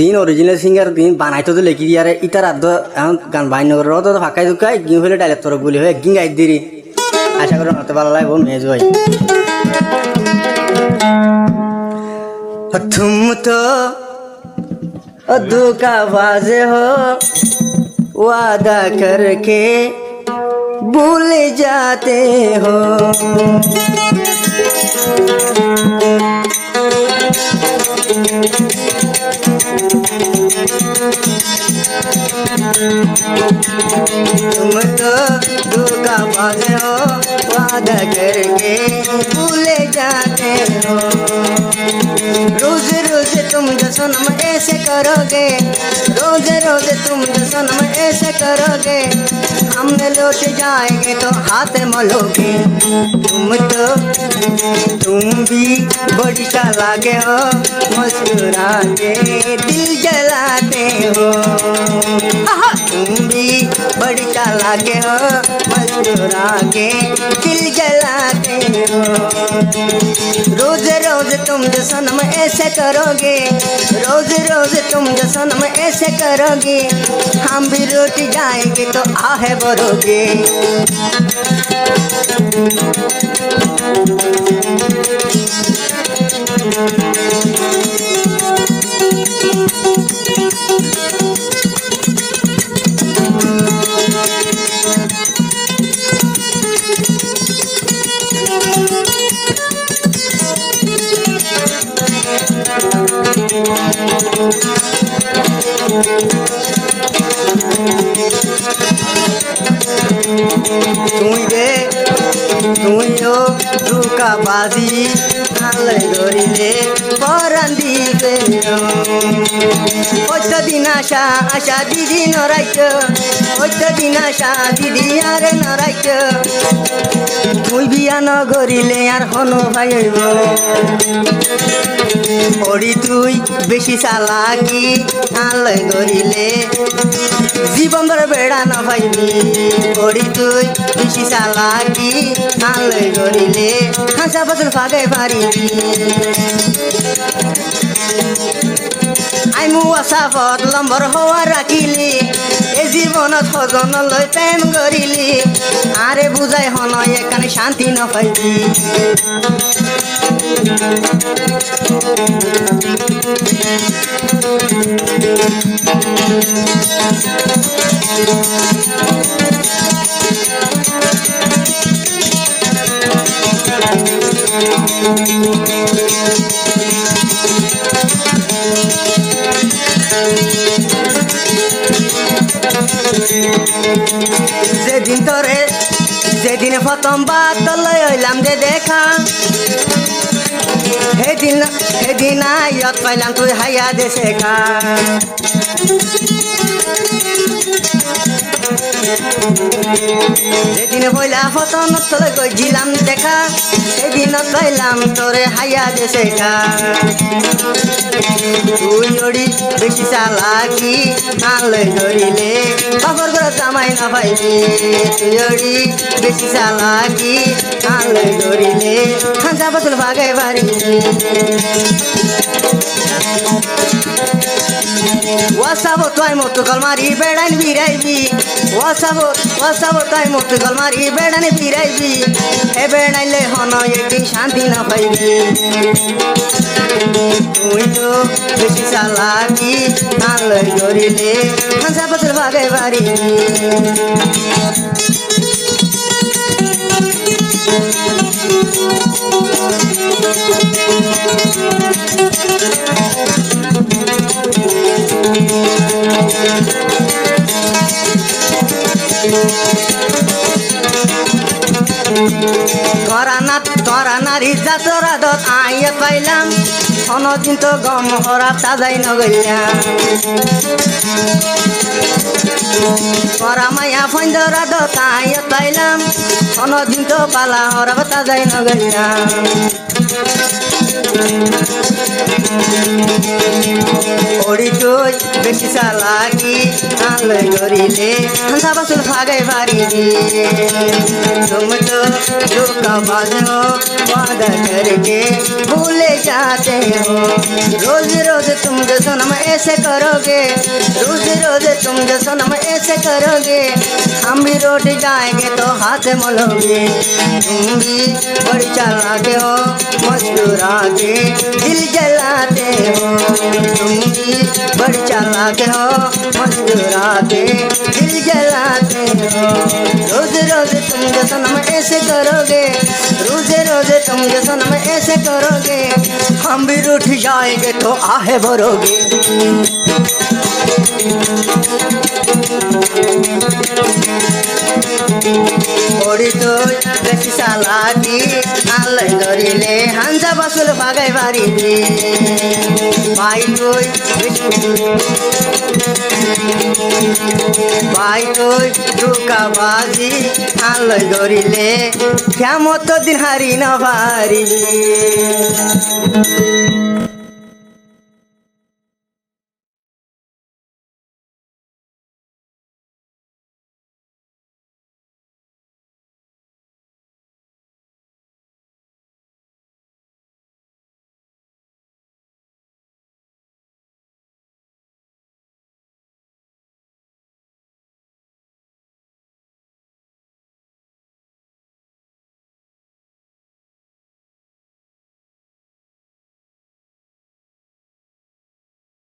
দিন original singer দিন বানাইতো তো লেখি দিয়ারে ইতার আদ এখন গান বাইন করে তো ফাঁকাই দুকাই গিয়ে হলে ডাইলেক্ট তোর গুলি হয়ে গিং গাই দিরি আশা করি মতো ভালো লাগবে মেজ ভাই तुम तो धोखाबाज हो वादा करके भूल जाते हो तुम तो धोखाबाज हो वादा करके भूल जाते हो रोज रोज तुम जो सनम ऐसे करोगे रोज रोज तुम जो सनम ऐसे करोगे हम लौट जाएंगे तो हाथ मलोगे तुम भी बड़ी चालाके हो मुस्कुरा के दिल जलाते हो तुम भी बड़ी चालाके हो मुस्कुरा के दिल जलाते हो रोज रोज तुम जो सनम ऐसे करोगे रोज रोज तुम जो सनम ऐसे करोगे हम भी लौट जाएंगे तो आहे भरोगे তুইও ধোঁকাবাজি আলে ধরিলে পরাণ দিবে কতদিন আশা আশা দিদি নরাইত কতদিন আশা দিদি আর নরাইত তুই বিয়া নগরিলে আর হনো ভাইব ওরি তুই বেশি চালাকি আলে ধরিলে জীবন ধরে বেড়া না ভাইবি ওরি তুই বেশি চালাকি আলে ধরিলে হাসা বছর ফাগে পারিবি আইমু আশাপথ লম্বর হওয়া রাখিলি এ জীবনত সজন লৈ প্রেম করিলি আরে বুঝাই হন এখানে শান্তি ন পাইবি যেদিন প্রথম বার তলয় হইলাম যে দেখা সেদিন আইয়ত পাইলাম তুই হাইয়া দে শেখা যেদিন হইলা ফতন তলে গইছিলাম দেখা সেদিন পাইলাম তোরে হাইয়া দে শেখা তুই ওড়ি বেশি চালাকি আনলে ধরিলে খবর করে জামাই না পাইবি তুই ওড়ি বেশি চালাকি আনলে ধরিলে খাঁচা বছর ভাগে বাড়ি ওয়াসাবো তাই মতো কলমারি বেড়ান বিরাইবি ওয়াসাবো তাই মতো কলমারি বেড়ান বিরাইবি এ বেড়াইলে হন একদিন শান্তি না পাইবি তুই তো বেশি চালাকি আনলে ধরিলে খাঁচা বছর ভাগে বাড়ি তোরা নারী জাতর আদত আইয়া পাইলাম অনদিন তো গম হরা সাজাই নগইলাম তোরা মায়া ফন্দর আদত আইয়া পাইলাম অনদিন তো পালা হরা সাজাই নগইলাম ওড়ি তুই বেশি চালাকি আনলে গরিলে হাঁসা বাসুল ভাগাই বাড়িবি तुम तो धोखाबाज हो वादा करके भूले जाते हो रोज रोज तुम जो सनम ऐसे करोगे रोज रोज तुम जो सनम ऐसे करोगे हम भी रोट जाएंगे तो हाथ मलोगे तुम भी बड़ी चालाक हो मुस्कुरा के दिल जलाते हो तुम भी बड़ी चालाक हो मुस्कुरा के दिल जलाते हो रोज रोज तुम जो सनम ऐसे करोगे रोज रोज तुम जो सनम ऐसे करोगे हम भी रूठ जाएंगे तो आहे भरोगे ওড়ি তুই বেশি চালাকি আনলে ধরিলে হাঞ্জা বাসুল ভাগাই বাড়িবি ভাই তুই ভাই তুই ধোকাবাজি আনলে ধরিলে কেমন দিন হারি না পারিবি